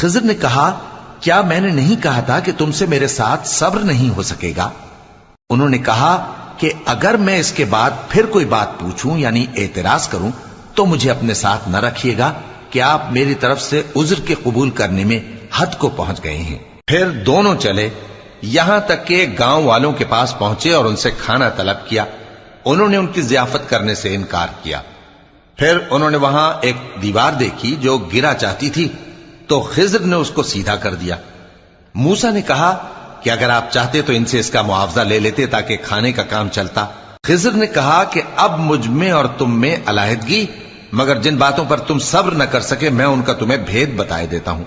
خضر نے کہا کیا میں نے نہیں کہا تھا کہ تم سے میرے ساتھ صبر نہیں ہو سکے گا؟ انہوں نے کہا کہ اگر میں اس کے بعد پھر کوئی بات پوچھوں یعنی اعتراض کروں تو مجھے اپنے ساتھ نہ رکھیے گا کہ آپ میری طرف سے عذر کے قبول کرنے میں حد کو پہنچ گئے ہیں۔ پھر دونوں چلے یہاں تک کہ گاؤں والوں کے پاس پہنچے اور ان سے کھانا طلب کیا۔ انہوں نے ان کی ضیافت کرنے سے انکار کیا۔ پھر انہوں نے وہاں ایک دیوار دیکھی جو گرا چاہتی تھی تو خضر نے اس کو سیدھا کر دیا۔ موسیٰ نے کہا کہ اگر آپ چاہتے تو ان سے اس کا معاوضہ لے لیتے تاکہ کھانے کا کام چلتا۔ خضر نے کہا کہ اب مجھ میں اور تم میں علیحدگی، مگر جن باتوں پر تم صبر نہ کر سکے میں ان کا تمہیں بھید بتائے دیتا ہوں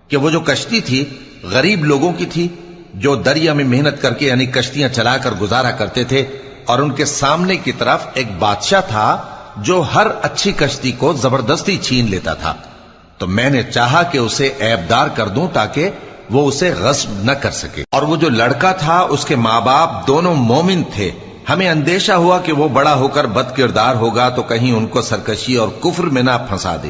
کہ وہ جو کشتی تھی غریب لوگوں کی تھی جو دریا میں محنت کر کے یعنی کشتیاں چلا کر گزارا کرتے تھے، اور ان کے سامنے کی طرف ایک بادشاہ تھا جو ہر اچھی کشتی کو زبردستی چھین لیتا تھا، تو میں نے چاہا کہ اسے عیبدار کر دوں تاکہ وہ اسے غصب نہ کر سکے۔ اور وہ جو لڑکا تھا اس کے ماں باپ دونوں مومن تھے، ہمیں اندیشہ ہوا کہ وہ بڑا ہو کر بد کردار ہوگا تو کہیں ان کو سرکشی اور کفر میں نہ پھنسا دے،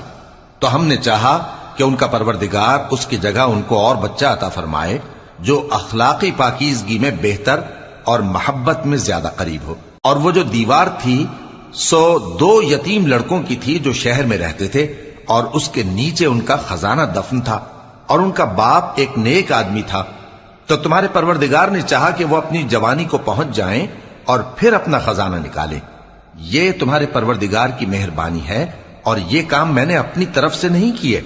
تو ہم نے چاہا کہ ان کا پروردگار اس کی جگہ ان کو اور بچہ عطا فرمائے جو اخلاقی پاکیزگی میں بہتر اور محبت میں زیادہ قریب ہو۔ اور وہ جو دیوار تھی سو 2 یتیم لڑکوں کی تھی جو شہر میں رہتے تھے، اور اس کے نیچے ان کا خزانہ دفن تھا، اور ان کا باپ ایک نیک آدمی تھا۔ تو تمہارے پروردگار نے چاہا کہ وہ اپنی جوانی کو پہنچ جائیں اور پھر اپنا خزانہ نکالیں۔ یہ تمہارے پروردگار کی مہربانی ہے، اور یہ کام میں نے اپنی طرف سے نہیں کیے،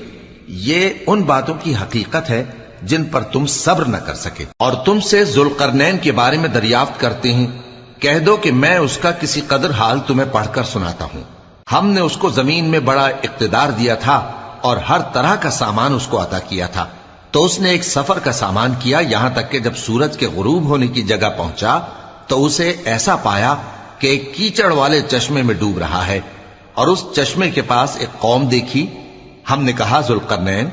یہ ان باتوں کی حقیقت ہے جن پر تم صبر نہ کر سکے۔ اور تم سے ذوالقرنین کے بارے میں دریافت کرتے ہیں، کہہ دو کہ میں اس کا کسی قدر حال تمہیں پڑھ کر سناتا ہوں۔ ہم نے اس کو زمین میں بڑا اقتدار دیا تھا اور ہر طرح کا سامان اس کو عطا کیا تھا، تو اس نے ایک سفر کا سامان کیا، یہاں تک کہ جب سورج کے غروب ہونے کی جگہ پہنچا تو اسے ایسا پایا کہ ایک کیچڑ والے چشمے میں ڈوب رہا ہے، اور اس چشمے کے پاس ایک قوم دیکھی۔ ہم نے کہا ذوالقرنین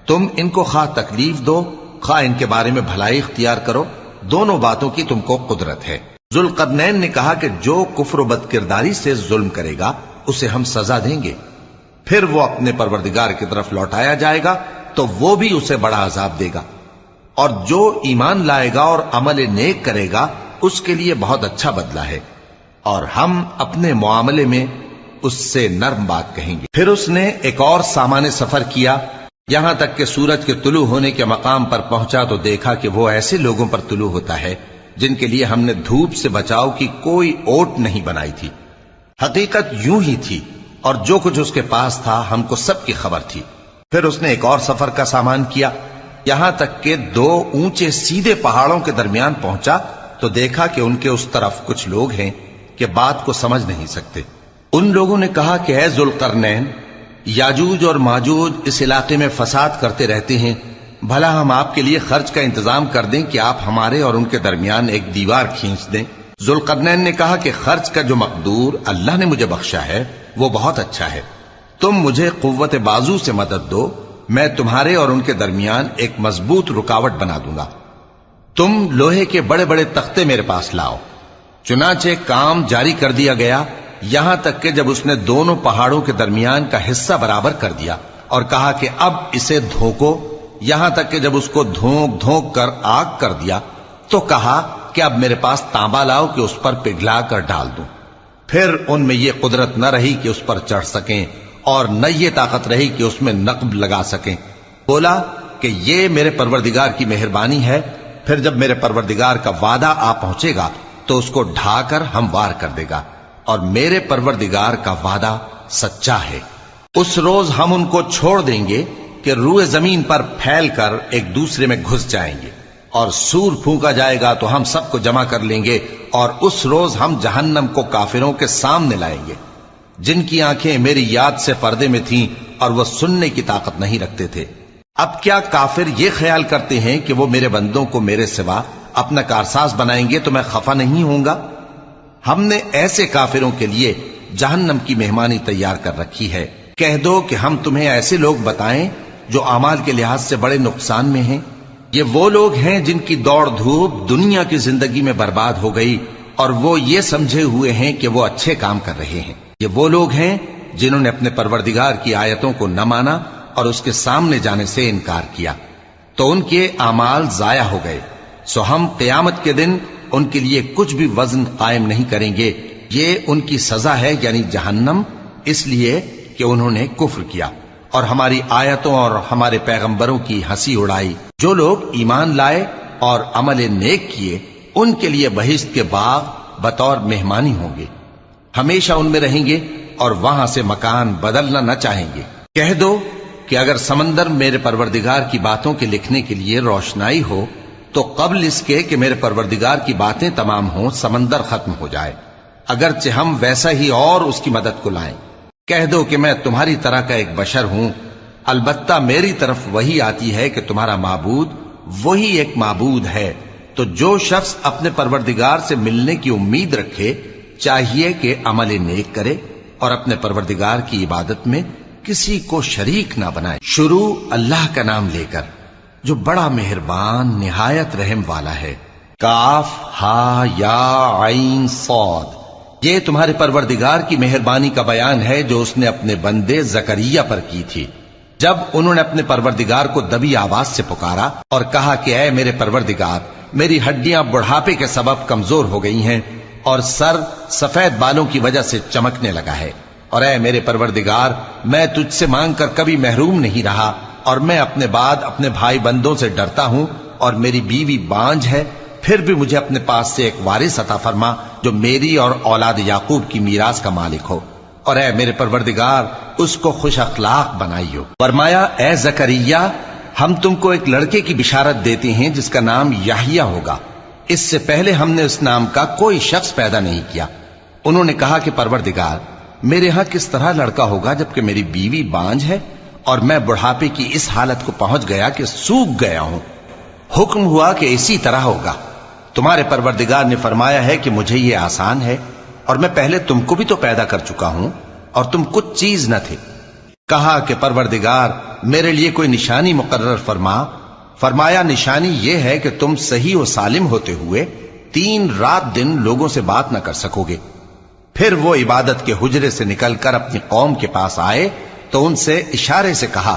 تم ان کو خواہ تکلیف دو خواہ ان کے بارے میں بھلائی اختیار کرو، دونوں باتوں کی تم کو قدرت ہے۔ ذوالقرنین نے کہا کہ جو کفر و بد کرداری سے ظلم کرے گا اسے ہم سزا دیں گے، پھر وہ اپنے پروردگار کی طرف لوٹایا جائے گا تو وہ بھی اسے بڑا عذاب دے گا، اور جو ایمان لائے گا اور عمل نیک کرے گا اس کے لیے بہت اچھا بدلہ ہے، اور ہم اپنے معاملے میں اس سے نرم بات کہیں گے۔ پھر اس نے ایک اور سامان سفر کیا، یہاں تک کہ سورج کے طلوع ہونے کے مقام پر پہنچا تو دیکھا کہ وہ ایسے لوگوں پر طلوع ہوتا ہے جن کے لیے ہم نے دھوپ سے بچاؤ کی کوئی اوٹ نہیں بنائی تھی۔ حقیقت یوں ہی تھی، اور جو کچھ اس کے پاس تھا ہم کو سب کی خبر تھی۔ پھر اس نے ایک اور سفر کا سامان کیا، یہاں تک کہ 2 اونچے سیدھے پہاڑوں کے درمیان پہنچا تو دیکھا کہ ان کے اس طرف کچھ لوگ ہیں کہ بات کو سمجھ نہیں سکتے۔ ان لوگوں نے کہا کہ اے ذوالقرنین، یاجوج اور ماجوج اس علاقے میں فساد کرتے رہتے ہیں، بھلا ہم آپ کے لیے خرچ کا انتظام کر دیں کہ آپ ہمارے اور ان کے درمیان ایک دیوار کھینچ دیں۔ ذوالقرنین نے کہا کہ خرچ کا جو مقدور اللہ نے مجھے بخشا ہے وہ بہت اچھا ہے، تم مجھے قوت بازو سے مدد دو، میں تمہارے اور ان کے درمیان ایک مضبوط رکاوٹ بنا دوں گا۔ تم لوہے کے بڑے بڑے تختے میرے پاس لاؤ۔ چنانچہ کام جاری کر دیا گیا، یہاں تک کہ جب اس نے دونوں پہاڑوں کے درمیان کا حصہ برابر کر دیا اور کہا کہ اب اسے دھوکو، یہاں تک کہ جب اس کو دھونک دھونک کر آگ کر دیا تو کہا کہ اب میرے پاس تانبا لاؤ کہ اس پر پگھلا کر ڈال دوں۔ پھر ان میں یہ قدرت نہ رہی کہ اس پر چڑھ سکیں، اور نہ یہ طاقت رہی کہ اس میں نقب لگا سکیں۔ بولا کہ یہ میرے پروردگار کی مہربانی ہے، پھر جب میرے پروردگار کا وعدہ آ پہنچے گا تو اس کو ڈھا کر ہموار کر دے گا، اور میرے پروردگار کا وعدہ سچا ہے۔ اس روز ہم ان کو چھوڑ دیں گے کہ روئے زمین پر پھیل کر ایک دوسرے میں گھس جائیں گے، اور سور پھونکا جائے گا تو ہم سب کو جمع کر لیں گے، اور اس روز ہم جہنم کو کافروں کے سامنے لائیں گے جن کی آنکھیں میری یاد سے پردے میں تھیں اور وہ سننے کی طاقت نہیں رکھتے تھے۔ اب کیا کافر یہ خیال کرتے ہیں کہ وہ میرے بندوں کو میرے سوا اپنا کارساز بنائیں گے تو میں خفا نہیں ہوں گا؟ ہم نے ایسے کافروں کے لیے جہنم کی مہمانی تیار کر رکھی ہے۔ کہہ دو کہ ہم تمہیں ایسے لوگ بتائیں جو اعمال کے لحاظ سے بڑے نقصان میں ہیں۔ یہ وہ لوگ ہیں جن کی دوڑ دھوپ دنیا کی زندگی میں برباد ہو گئی، اور وہ یہ سمجھے ہوئے ہیں کہ وہ اچھے کام کر رہے ہیں۔ یہ وہ لوگ ہیں جنہوں نے اپنے پروردگار کی آیتوں کو نہ مانا اور اس کے سامنے جانے سے انکار کیا تو ان کے اعمال ضائع ہو گئے، سو ہم قیامت کے دن ان کے لیے کچھ بھی وزن قائم نہیں کریں گے، یہ ان کی سزا ہے یعنی جہنم، اس لیے کہ انہوں نے کفر کیا اور ہماری آیتوں اور ہمارے پیغمبروں کی ہنسی اڑائی۔ جو لوگ ایمان لائے اور عمل نیک کیے ان کے لیے بہشت کے باغ بطور مہمانی ہوں گے، ہمیشہ ان میں رہیں گے اور وہاں سے مکان بدلنا نہ چاہیں گے۔ کہہ دو کہ اگر سمندر میرے پروردگار کی باتوں کے لکھنے کے لیے روشنائی ہو تو قبل اس کے کہ میرے پروردگار کی باتیں تمام ہوں سمندر ختم ہو جائے، اگرچہ ہم ویسا ہی اور اس کی مدد کو لائیں۔ کہہ دو کہ میں تمہاری طرح کا ایک بشر ہوں، البتہ میری طرف وہی آتی ہے کہ تمہارا معبود وہی ایک معبود ہے، تو جو شخص اپنے پروردگار سے ملنے کی امید رکھے چاہیے کہ عمل نیک کرے اور اپنے پروردگار کی عبادت میں کسی کو شریک نہ بنائے۔ شروع اللہ کا نام لے کر جو بڑا مہربان نہایت رحم والا ہے۔ کاف ہا یا عین صاد، یہ تمہارے پروردگار کی مہربانی کا بیان ہے جو اس نے اپنے بندے زکریا پر کی تھی، جب انہوں نے اپنے پروردگار کو دبی آواز سے پکارا اور کہا کہ اے میرے پروردگار، میری ہڈیاں بڑھاپے کے سبب کمزور ہو گئی ہیں اور سر سفید بالوں کی وجہ سے چمکنے لگا ہے، اور اے میرے پروردگار، میں تجھ سے مانگ کر کبھی محروم نہیں رہا، اور میں اپنے بعد اپنے بھائی بندوں سے ڈرتا ہوں، اور میری بیوی بانجھ ہے، پھر بھی مجھے اپنے پاس سے ایک وارث عطا فرما جو میری اور اولاد یعقوب کی میراث کا مالک ہو، اور اے میرے پروردگار اس کو خوش اخلاق بنائیو۔ فرمایا اے زکریا، ہم تم کو ایک لڑکے کی بشارت دیتے ہیں جس کا نام یحییٰ ہوگا، اس سے پہلے ہم نے اس نام کا کوئی شخص پیدا نہیں کیا۔ انہوں نے کہا کہ پروردگار، میرے ہاں کس طرح لڑکا ہوگا جبکہ میری بیوی بانجھ ہے اور میں بڑھاپے کی اس حالت کو پہنچ گیا کہ سوکھ گیا ہوں۔ حکم ہوا کہ اسی طرح ہوگا۔ تمہارے پروردگار نے فرمایا ہے کہ مجھے یہ آسان ہے، اور میں پہلے تم کو بھی تو پیدا کر چکا ہوں اور تم کچھ چیز نہ تھے۔ کہا کہ پروردگار میرے لیے کوئی نشانی مقرر فرما۔ فرمایا نشانی یہ ہے کہ تم صحیح و سالم ہوتے ہوئے 3 رات دن لوگوں سے بات نہ کر سکو گے۔ پھر وہ عبادت کے حجرے سے نکل کر اپنی قوم کے پاس آئے تو ان سے اشارے سے کہا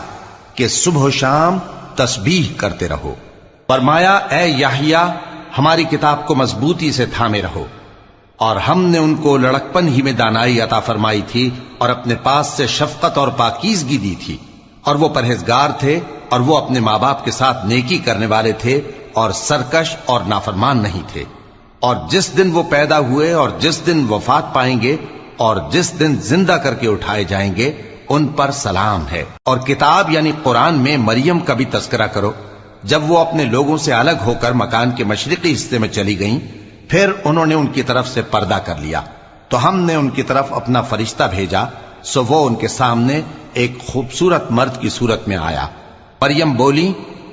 کہ صبح و شام تسبیح کرتے رہو۔ فرمایا اے یحییٰ، ہماری کتاب کو مضبوطی سے تھامے رہو، اور ہم نے ان کو لڑکپن ہی میں دانائی عطا فرمائی تھی اور اپنے پاس سے شفقت اور پاکیزگی دی تھی، اور وہ پرہیزگار تھے اور وہ اپنے ماں باپ کے ساتھ نیکی کرنے والے تھے اور سرکش اور نافرمان نہیں تھے۔ اور جس دن وہ پیدا ہوئے اور جس دن وفات پائیں گے اور جس دن زندہ کر کے اٹھائے جائیں گے ان پر سلام ہے۔ اور کتاب یعنی قرآن میں مریم کا بھی تذکرہ کرو، جب وہ اپنے لوگوں سے الگ ہو کر مکان کے مشرقی حصے میں چلی گئیں، پھر انہوں نے ان کی طرف سے پردہ کر لیا تو ہم نے ان کی طرف اپنا فرشتہ بھیجا، سو وہ ان کے سامنے ایک خوبصورت مرد کی صورت میں آیا۔ مریم بولی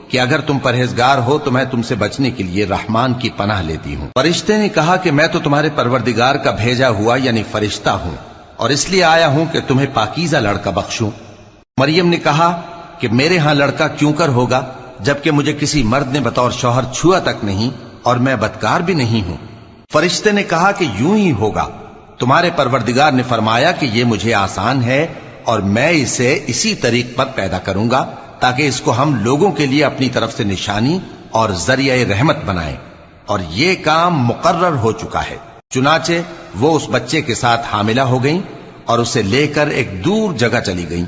کہ اگر تم پرہیزگار ہو تو میں تم سے بچنے کے لیے رحمان کی پناہ لیتی ہوں۔ فرشتے نے کہا کہ میں تو تمہارے پروردگار کا بھیجا ہوا یعنی فرشتہ ہوں، اور اس لیے آیا ہوں کہ تمہیں پاکیزہ لڑکا بخشوں۔ مریم نے کہا کہ میرے ہاں لڑکا کیوں کر ہوگا جبکہ مجھے کسی مرد نے بطور شوہر چھوا تک نہیں اور میں بدکار بھی نہیں ہوں۔ فرشتے نے کہا کہ یوں ہی ہوگا۔ تمہارے پروردگار نے فرمایا کہ یہ مجھے آسان ہے اور میں اسے اسی طریق پر پیدا کروں گا تاکہ اس کو ہم لوگوں کے لیے اپنی طرف سے نشانی اور ذریعہ رحمت بنائیں، اور یہ کام مقرر ہو چکا ہے۔ چنانچہ وہ اس بچے کے ساتھ حاملہ ہو گئیں اور اسے لے کر ایک دور جگہ چلی گئیں۔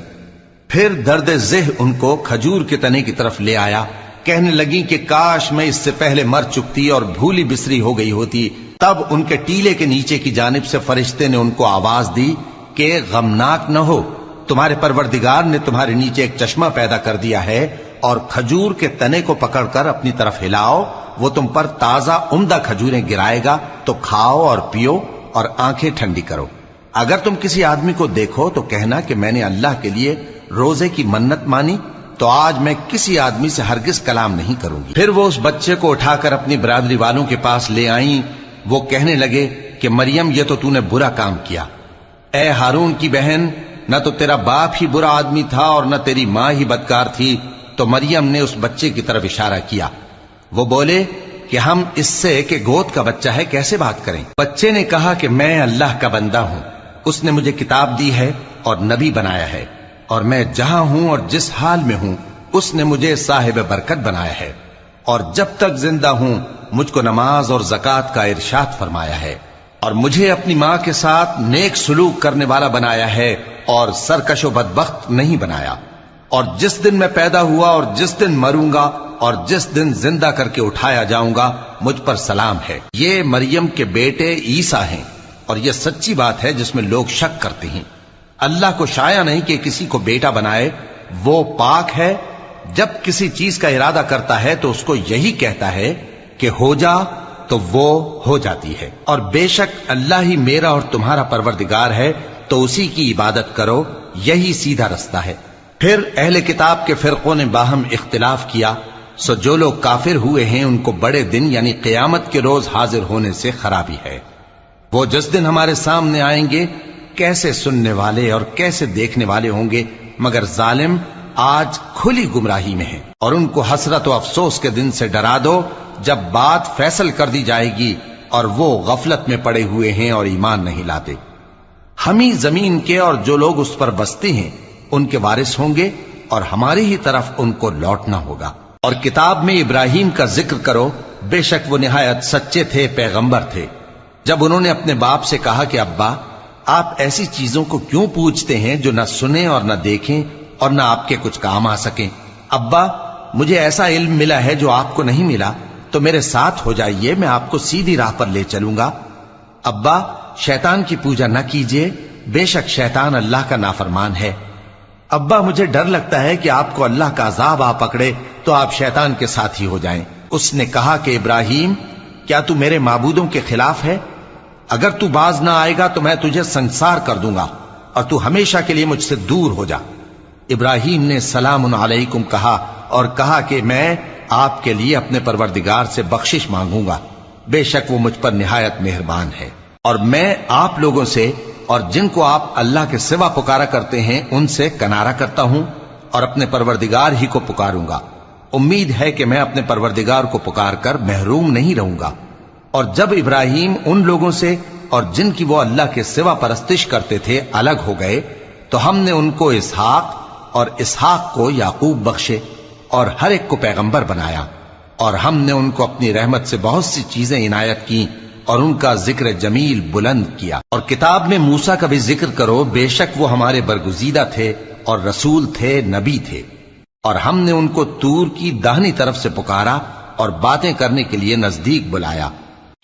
پھر درد ذہ ان کو کھجور کے تنے کی طرف لے آیا، کہنے لگیں کہ کاش میں اس سے پہلے مر چکتی اور بھولی بسری ہو گئی ہوتی۔ تب ان کے ٹیلے کے نیچے کی جانب سے فرشتے نے ان کو آواز دی کہ غمناک نہ ہو، تمہارے پروردگار نے تمہارے نیچے ایک چشمہ پیدا کر دیا ہے، اور کھجور کے تنے کو پکڑ کر اپنی طرف ہلاؤ، وہ تم پر تازہ عمدہ کھجوریں گرائے گا، تو کھاؤ اور پیو اور آنکھیں ٹھنڈی کرو۔ اگر تم کسی آدمی کو دیکھو تو کہنا کہ میں نے اللہ کے لیے روزے کی منت مانی، تو آج میں کسی آدمی سے ہرگز کلام نہیں کروں گی۔ پھر وہ اس بچے کو اٹھا کر اپنی برادری والوں کے پاس لے آئیں۔ وہ کہنے لگے کہ مریم یہ تو نے برا کام کیا۔ اے ہارون کی بہن، نہ تو تیرا باپ ہی برا آدمی تھا اور نہ تیری ماں ہی بدکار تھی۔ تو مریم نے اس بچے کی طرف اشارہ کیا۔ وہ بولے کہ ہم اس سے کہ گود کا بچہ ہے کیسے بات کریں؟ بچے نے کہا کہ میں اللہ کا بندہ ہوں، اس نے مجھے کتاب دی ہے اور نبی بنایا ہے، اور میں جہاں ہوں اور جس حال میں ہوں اس نے مجھے صاحب برکت بنایا ہے، اور جب تک زندہ ہوں مجھ کو نماز اور زکوٰۃ کا ارشاد فرمایا ہے، اور مجھے اپنی ماں کے ساتھ نیک سلوک کرنے والا بنایا ہے اور سرکش و بدبخت نہیں بنایا، اور جس دن میں پیدا ہوا اور جس دن مروں گا اور جس دن زندہ کر کے اٹھایا جاؤں گا مجھ پر سلام ہے۔ یہ مریم کے بیٹے عیسیٰ ہیں، اور یہ سچی بات ہے جس میں لوگ شک کرتے ہیں۔ اللہ کو شایع نہیں کہ کسی کو بیٹا بنائے، وہ پاک ہے۔ جب کسی چیز کا ارادہ کرتا ہے تو اس کو یہی کہتا ہے کہ ہو جا، تو وہ ہو جاتی ہے۔ اور بے شک اللہ ہی میرا اور تمہارا پروردگار ہے، تو اسی کی عبادت کرو، یہی سیدھا رستہ ہے۔ پھر اہل کتاب کے فرقوں نے باہم اختلاف کیا، سو جو لوگ کافر ہوئے ہیں ان کو بڑے دن یعنی قیامت کے روز حاضر ہونے سے خرابی ہے۔ وہ جس دن ہمارے سامنے آئیں گے کیسے سننے والے اور کیسے دیکھنے والے ہوں گے، مگر ظالم آج کھلی گمراہی میں ہے۔ اور ان کو حسرت و افسوس کے دن سے ڈرا دو جب بات فیصل کر دی جائے گی اور وہ غفلت میں پڑے ہوئے ہیں اور ایمان نہیں لاتے۔ ہم ہی زمین کے اور جو لوگ اس پر بستے ہیں ان کے وارث ہوں گے، اور ہماری ہی طرف ان کو لوٹنا ہوگا۔ اور کتاب میں ابراہیم کا ذکر کرو، بے شک وہ نہایت سچے تھے، پیغمبر تھے۔ جب انہوں نے اپنے باپ سے کہا کہ ابا، آپ ایسی چیزوں کو کیوں پوچھتے ہیں جو نہ سنیں اور نہ دیکھیں اور نہ آپ کے کچھ کام آ سکیں؟ ابا، مجھے ایسا علم ملا ہے جو آپ کو نہیں ملا، تو میرے ساتھ ہو جائیے، میں آپ کو سیدھی راہ پر لے چلوں گا۔ ابا، شیطان کی پوجا نہ کیجیے، بے شک شیطان اللہ کا نافرمان ہے۔ ابا، مجھے ڈر لگتا ہے کہ آپ کو اللہ کا عذاب آ پکڑے تو آپ شیطان کے ساتھ ہی ہو جائیں۔ اس نے کہا کہ ابراہیم، کیا تو میرے معبودوں کے خلاف ہے؟ اگر تو باز نہ آئے گا تو میں تجھے سنسار کر دوں گا، اور تو ہمیشہ کے لیے مجھ سے دور ہو جا۔ ابراہیم نے سلام علیکم کہا اور کہا کہ میں آپ کے لیے اپنے پروردگار سے بخشش مانگوں گا، بے شک وہ مجھ پر نہایت مہربان ہے۔ اور میں آپ لوگوں سے اور جن کو آپ اللہ کے سوا پکارا کرتے ہیں ان سے کنارہ کرتا ہوں، اور اپنے پروردگار ہی کو پکاروں گا۔ امید ہے کہ میں اپنے پروردگار کو پکار کر محروم نہیں رہوں گا۔ اور جب ابراہیم ان لوگوں سے اور جن کی وہ اللہ کے سوا پرستش کرتے تھے الگ ہو گئے تو ہم نے ان کو اسحاق اور اسحاق کو یعقوب بخشے، اور ہر ایک کو پیغمبر بنایا، اور ہم نے ان کو اپنی رحمت سے بہت سی چیزیں عنایت کی اور ان کا ذکر جمیل بلند کیا۔ اور کتاب میں موسیٰ کا بھی ذکر کرو، بے شک وہ ہمارے برگزیدہ تھے اور رسول تھے، نبی تھے، اور ہم نے ان کو طور کی داہنی طرف سے پکارا اور باتیں کرنے کے لیے نزدیک بلایا،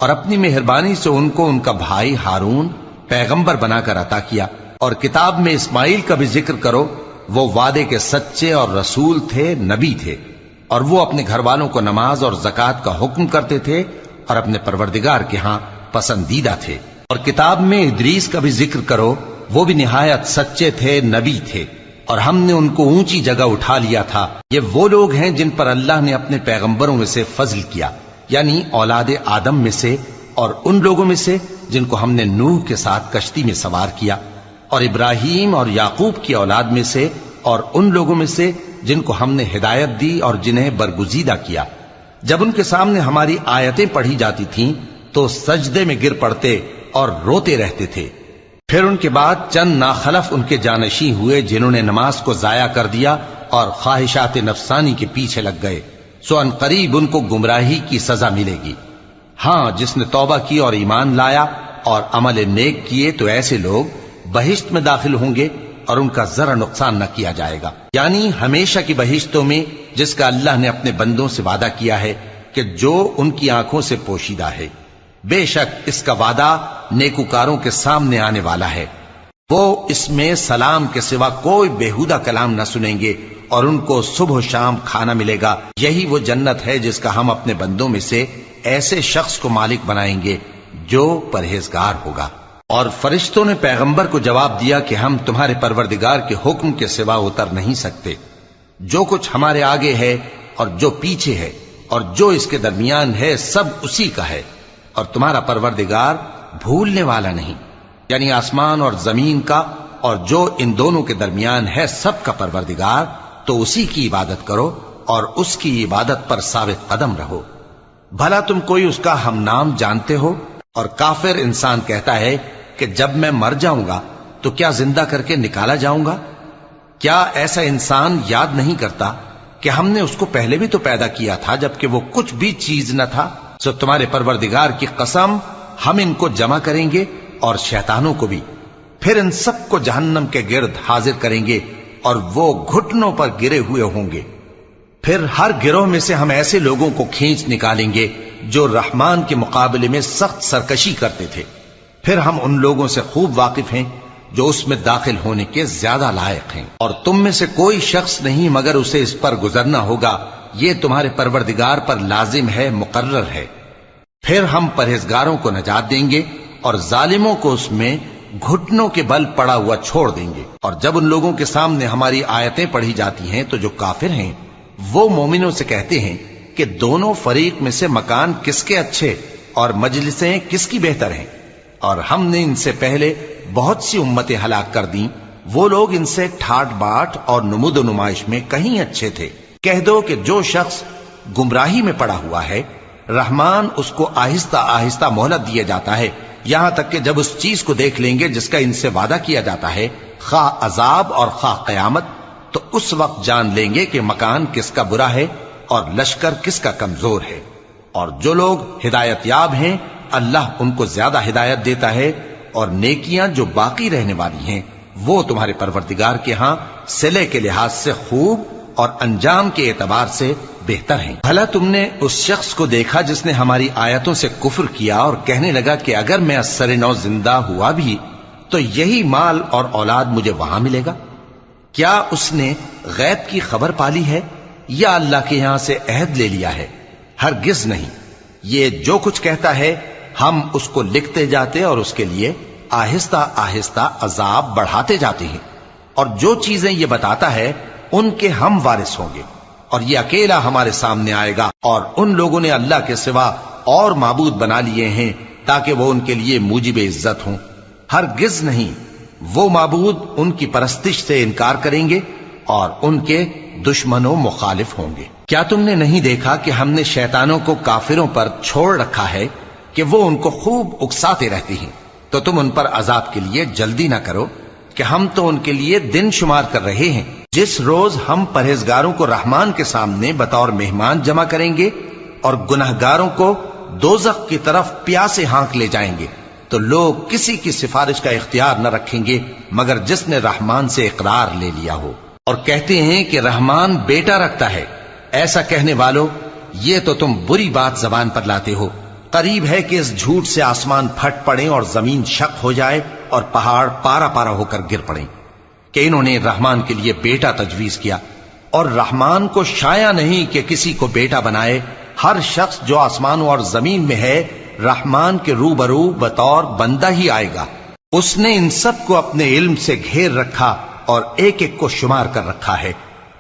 اور اپنی مہربانی سے ان کو ان کا بھائی ہارون پیغمبر بنا کر عطا کیا۔ اور کتاب میں اسماعیل کا بھی ذکر کرو، وہ وعدے کے سچے اور رسول تھے، نبی تھے، اور وہ اپنے گھر والوں کو نماز اور زکوٰۃ کا حکم کرتے تھے اور اپنے پروردگار کے ہاں پسندیدہ تھے۔ اور کتاب میں ادریس کا بھی ذکر کرو، وہ بھی نہایت سچے تھے، نبی تھے، اور ہم نے ان کو اونچی جگہ اٹھا لیا تھا۔ یہ وہ لوگ ہیں جن پر اللہ نے اپنے پیغمبروں میں سے فضل کیا، یعنی اولاد آدم میں سے، اور ان لوگوں میں سے جن کو ہم نے نوح کے ساتھ کشتی میں سوار کیا، اور ابراہیم اور یعقوب کی اولاد میں سے، اور ان لوگوں میں سے جن کو ہم نے ہدایت دی اور جنہیں برگزیدہ کیا۔ جب ان کے سامنے ہماری آیتیں پڑھی جاتی تھیں تو سجدے میں گر پڑتے اور روتے رہتے تھے۔ پھر ان کے بعد چند ناخلف ان کے جانشین ہوئے جنہوں نے نماز کو ضائع کر دیا اور خواہشات نفسانی کے پیچھے لگ گئے، سو ان قریب ان کو گمراہی کی سزا ملے گی۔ ہاں، جس نے توبہ کی اور ایمان لایا اور عمل نیک کیے تو ایسے لوگ بہشت میں داخل ہوں گے اور ان کا ذرا نقصان نہ کیا جائے گا، یعنی ہمیشہ کی بہشتوں میں جس کا اللہ نے اپنے بندوں سے وعدہ کیا ہے کہ جو ان کی آنکھوں سے پوشیدہ ہے۔ بے شک اس کا وعدہ نیکوکاروں کے سامنے آنے والا ہے، وہ اس میں سلام کے سوا کوئی بیہودہ کلام نہ سنیں گے، اور ان کو صبح و شام کھانا ملے گا۔ یہی وہ جنت ہے جس کا ہم اپنے بندوں میں سے ایسے شخص کو مالک بنائیں گے جو پرہیزگار ہوگا۔ اور فرشتوں نے پیغمبر کو جواب دیا کہ ہم تمہارے پروردگار کے حکم کے سوا اتر نہیں سکتے۔ جو کچھ ہمارے آگے ہے اور جو پیچھے ہے اور جو اس کے درمیان ہے سب اسی کا ہے، اور تمہارا پروردگار بھولنے والا نہیں، یعنی آسمان اور زمین کا اور جو ان دونوں کے درمیان ہے سب کا پروردگار، تو اسی کی عبادت کرو اور اس کی عبادت پر ثابت قدم رہو۔ بھلا تم کوئی اس کا ہم نام جانتے ہو؟ اور کافر انسان کہتا ہے کہ جب میں مر جاؤں گا تو کیا زندہ کر کے نکالا جاؤں گا؟ کیا ایسا انسان یاد نہیں کرتا کہ ہم نے اس کو پہلے بھی تو پیدا کیا تھا جبکہ وہ کچھ بھی چیز نہ تھا؟ سو تمہارے پروردگار کی قسم ہم ان کو جمع کریں گے اور شیطانوں کو بھی، پھر ان سب کو جہنم کے گرد حاضر کریں گے اور وہ گھٹنوں پر گرے ہوئے ہوں گے۔ پھر ہر گروہ میں سے ہم ایسے لوگوں کو کھینچ نکالیں گے جو رحمان کے مقابلے میں سخت سرکشی کرتے تھے، پھر ہم ان لوگوں سے خوب واقف ہیں جو اس میں داخل ہونے کے زیادہ لائق ہیں، اور تم میں سے کوئی شخص نہیں مگر اسے اس پر گزرنا ہوگا، یہ تمہارے پروردگار پر لازم ہے، مقرر ہے۔ پھر ہم پرہیزگاروں کو نجات دیں گے اور ظالموں کو اس میں گھٹنوں کے بل پڑا ہوا چھوڑ دیں گے۔ اور جب ان لوگوں کے سامنے ہماری آیتیں پڑھی جاتی ہیں تو جو کافر ہیں وہ مومنوں سے کہتے ہیں کہ دونوں فریق میں سے مکان کس کے اچھے اور مجلسیں کس کی بہتر ہیں، اور ہم نے ان سے پہلے بہت سی امتیں ہلاک کر دیں، وہ لوگ ان سے ٹھاٹ باٹ اور نمود و نمائش میں کہیں اچھے تھے۔ کہہ دو کہ جو شخص گمراہی میں پڑا ہوا ہے رحمان اس کو آہستہ آہستہ مہلت دیا جاتا ہے، یہاں تک کہ جب اس چیز کو دیکھ لیں گے جس کا ان سے وعدہ کیا جاتا ہے، خواہ عذاب اور خواہ قیامت، تو اس وقت جان لیں گے کہ مکان کس کا برا ہے اور لشکر کس کا کمزور ہے۔ اور جو لوگ ہدایت یاب ہیں اللہ ان کو زیادہ ہدایت دیتا ہے، اور نیکیاں جو باقی رہنے والی ہیں وہ تمہارے پروردگار کے ہاں صلے کے لحاظ سے خوب اور انجام کے اعتبار سے بہتر ہیں۔ بھلا تم نے اس شخص کو دیکھا جس نے ہماری آیتوں سے کفر کیا اور کہنے لگا کہ اگر میں ازسر نو زندہ ہوا بھی تو یہی مال اور اولاد مجھے وہاں ملے گا؟ کیا اس نے غیب کی خبر پالی ہے یا اللہ کے یہاں سے عہد لے لیا ہے؟ ہرگز نہیں، یہ جو کچھ کہتا ہے ہم اس کو لکھتے جاتے اور اس کے لیے آہستہ آہستہ عذاب بڑھاتے جاتے ہیں، اور جو چیزیں یہ بتاتا ہے ان کے ہم وارث ہوں گے، اور یہ اکیلا ہمارے سامنے آئے گا۔ اور ان لوگوں نے اللہ کے سوا اور معبود بنا لیے ہیں تاکہ وہ ان کے لیے موجب عزت ہوں، ہرگز نہیں، وہ معبود ان کی پرستش سے انکار کریں گے اور ان کے دشمن و مخالف ہوں گے۔ کیا تم نے نہیں دیکھا کہ ہم نے شیطانوں کو کافروں پر چھوڑ رکھا ہے کہ وہ ان کو خوب اکساتے رہتے ہیں؟ تو تم ان پر عذاب کے لیے جلدی نہ کرو کہ ہم تو ان کے لیے دن شمار کر رہے ہیں، جس روز ہم پرہیزگاروں کو رحمان کے سامنے بطور مہمان جمع کریں گے اور گنہگاروں کو دوزخ کی طرف پیاسے ہانک لے جائیں گے، تو لوگ کسی کی سفارش کا اختیار نہ رکھیں گے مگر جس نے رحمان سے اقرار لے لیا ہو، اور کہتے ہیں کہ رحمان بیٹا رکھتا ہے۔ ایسا کہنے والوں، یہ تو تم بری بات زبان پر لاتے ہو، قریب ہے کہ اس جھوٹ سے آسمان پھٹ پڑیں اور زمین شق ہو جائے اور پہاڑ پارا پارا ہو کر گر پڑیں کہ انہوں نے رحمان کے لیے بیٹا تجویز کیا، اور رحمان کو شایع نہیں کہ کسی کو بیٹا بنائے۔ ہر شخص جو آسمانوں اور زمین میں ہے رحمان کے روبرو بطور بندہ ہی آئے گا۔ اس نے ان سب کو اپنے علم سے گھیر رکھا اور ایک ایک کو شمار کر رکھا ہے،